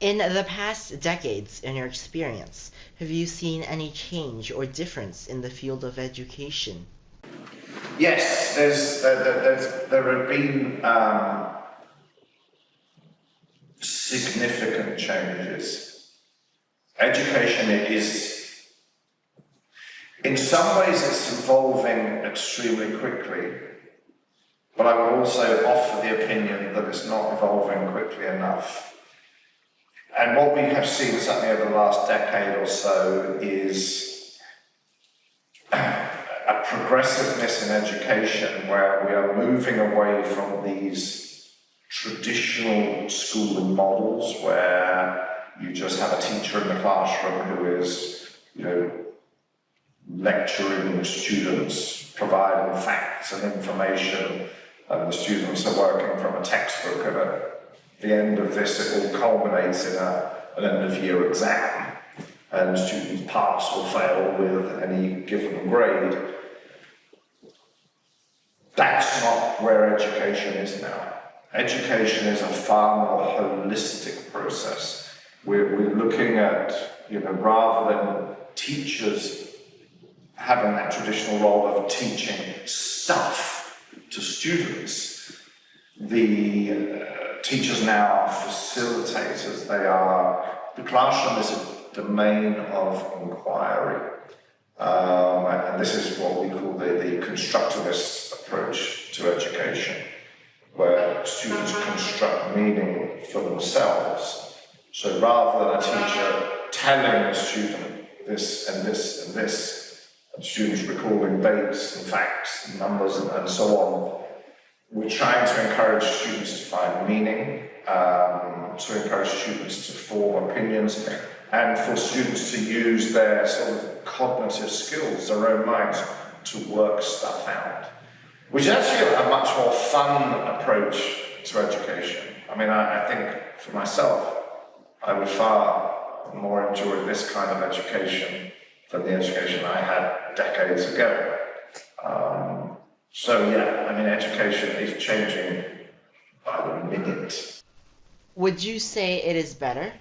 In the past decades, in your experience, have you seen any change or difference in the field of education? Yes, there have been significant changes. Education is, in some ways, it's evolving extremely quickly, but I would also offer the opinion that it's not evolving quickly enough. And what we have seen, certainly over the last decade or so, is a progressiveness in education where we are moving away from these traditional schooling models where you just have a teacher in the classroom who is, lecturing students, providing facts and information, and the students are working from a textbook, and at the end of this it all culminates in an end-of-year exam, and students pass or fail with any given grade. That's not where education is now. Education is a far more holistic process. We're looking at, rather than teachers having that traditional role of teaching stuff to students, the teachers now are facilitators. The classroom is a domain of inquiry. And this is what we call the constructivist approach to education, where students construct meaning for themselves. So rather than a teacher telling a student this and this and this, and students recalling dates and facts and numbers and so on, we're trying to encourage students to find meaning, to encourage students to form opinions, and for students to use their sort of cognitive skills, their own minds, to work stuff out. Which is actually a much more fun approach to education. I mean, I think for myself, I would far more enjoy this kind of education than the education I had decades ago. So yeah, I mean, education is changing by the minute. Would you say it is better?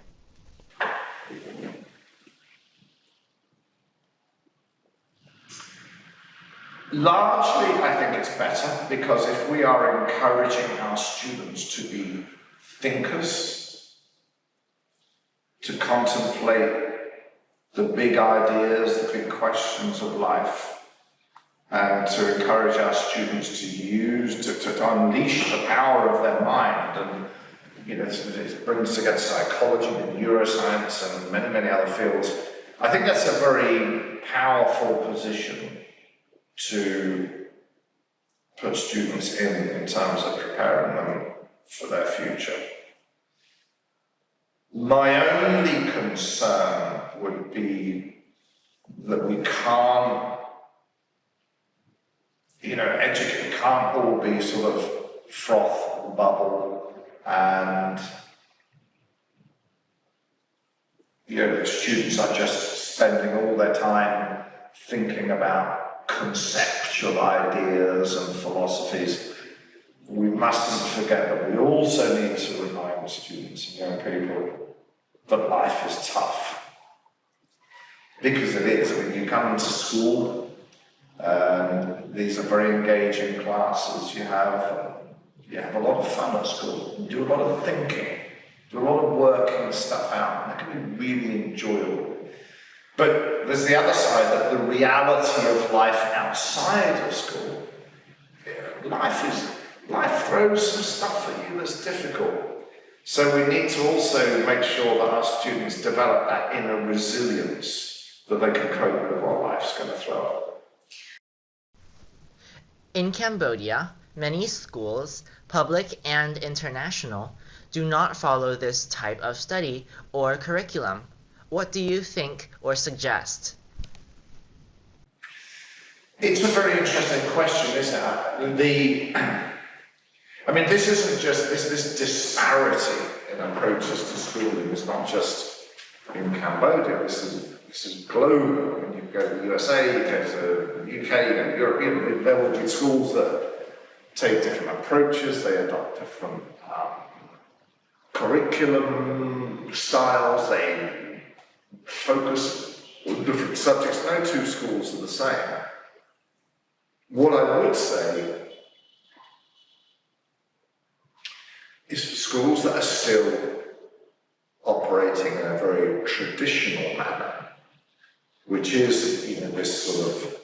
Largely, I think it's better, because if we are encouraging our students to be thinkers, to contemplate the big ideas, the big questions of life, and to encourage our students to unleash the power of their mind, and it brings together psychology and neuroscience and many, many other fields. I think that's a very powerful position to put students in terms of preparing them for their future. My only concern would be that we can't, educate can't all be sort of froth and bubble, and the students are just spending all their time thinking about conceptual ideas and philosophies. We mustn't forget that we also need to remind students and young people that life is tough. Because it is. I mean, you come into school, these are very engaging classes. You have a lot of fun at school. You do a lot of thinking, do a lot of working stuff out, and that can be really enjoyable. But there's the other side, that the reality of life outside of school, life throws some stuff at you that's difficult. So we need to also make sure that our students develop that inner resilience, that they can cope with what life's going to throw at them. In Cambodia, many schools, public and international, do not follow this type of study or curriculum. What do you think or suggest? It's a very interesting question, isn't it? This isn't just this disparity in approaches to schooling is not just in Cambodia. This is global. I mean, you go to the USA, you go to the UK, you go to Europe. There will be schools that take different approaches. They adopt different curriculum styles, they focus on different subjects. No two schools are the same. What I would say is for schools that are still operating in a very traditional manner, which is, this sort of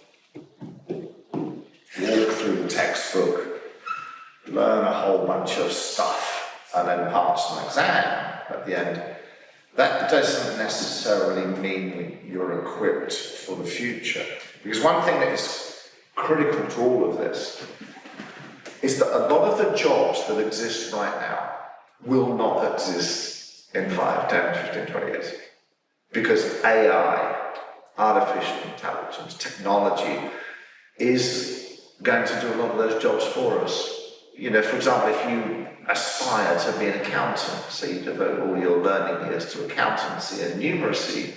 walk through the textbook, learn a whole bunch of stuff, and then pass an exam at the end. That doesn't necessarily mean you're equipped for the future. Because one thing that is critical to all of this is that a lot of the jobs that exist right now will not exist in 5, 10, 15, 20 years. Because AI, artificial intelligence, technology is going to do a lot of those jobs for us. For example, if you aspire to be an accountant, so you devote all your learning years to accountancy and numeracy,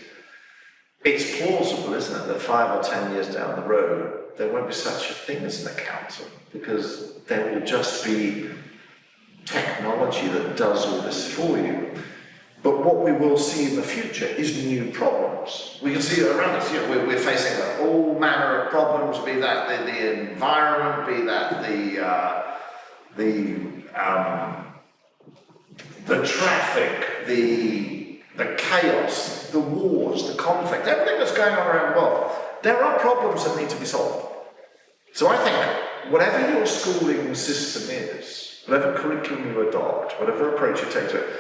it's plausible, isn't it, that 5 or 10 years down the road, there won't be such a thing as an accountant, because there will just be technology that does all this for you. But what we will see in the future is new problems. We can see it around us. We're facing all manner of problems, be that the environment, be that the traffic, the chaos, the wars, the conflict, everything that's going on around the world. There are problems that need to be solved. So I think whatever your schooling system is, whatever curriculum you adopt, whatever approach you take to it,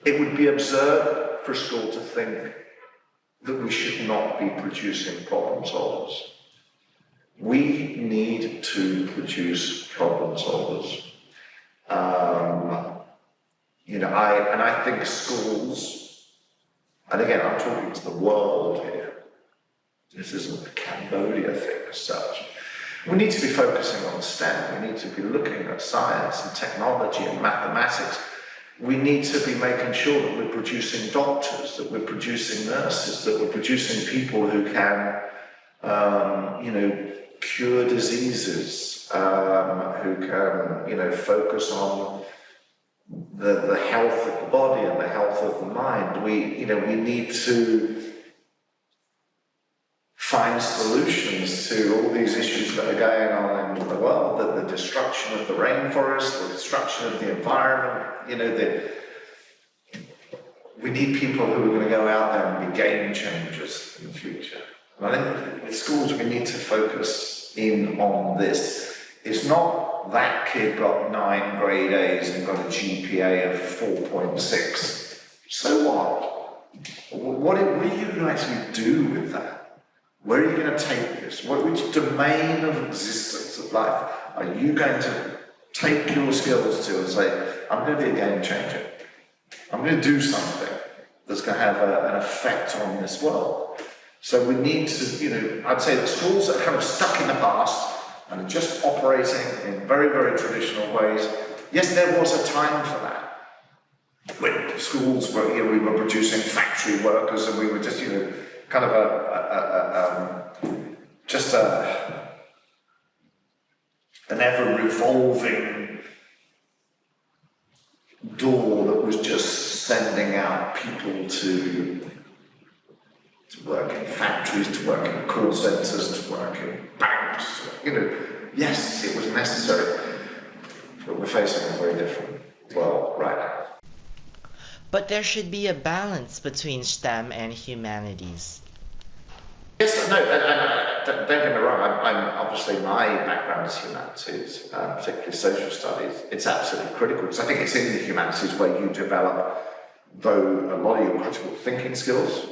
it would be absurd for school to think that we should not be producing problem solvers. We need to produce problem solvers. I think schools, and again, I'm talking to the world here. This isn't a Cambodia thing as such. We need to be focusing on STEM. We need to be looking at science and technology and mathematics. We need to be making sure that we're producing doctors, that we're producing nurses, that we're producing people who can, cure diseases, who can, focus on the health of the body and the health of the mind. We need to find solutions to all these issues that are going on in the world, the destruction of the rainforest, the destruction of the environment. We need people who are going to go out there and be game changers in the future. And I think with schools we need to focus in on this. It's not that kid got 9 grade A's and got a GPA of 4.6. So what? What are you going to actually do with that? Where are you going to take this? Which domain of existence of life are you going to take your skills to and say, I'm going to be a game changer. I'm going to do something that's going to have an effect on this world. So we need to, I'd say that schools that are kind of stuck in the past and are just operating in very, very traditional ways. Yes, there was a time for that. When schools were, we were producing factory workers and we were just, kind of an ever-revolving door that was just sending out people to work in factories, to work in call centres, to work in banks. Yes, it was necessary, but we're facing a very different world right now. But there should be a balance between STEM and humanities. Yes, no, don't get me wrong, I'm obviously my background is humanities, particularly social studies. It's absolutely critical, because I think it's in the humanities where you develop a lot of your critical thinking skills,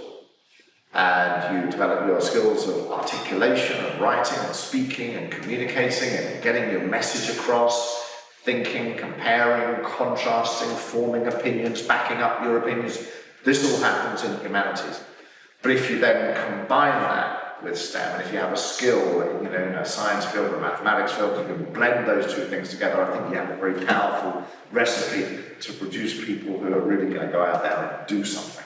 and you develop your skills of articulation and writing and speaking and communicating and getting your message across, thinking, comparing, contrasting, forming opinions, backing up your opinions. This all happens in humanities. But if you then combine that with STEM, and if you have a skill, in a science field or a mathematics field, you can blend those two things together, I think you have a very powerful recipe to produce people who are really going to go out there and do something.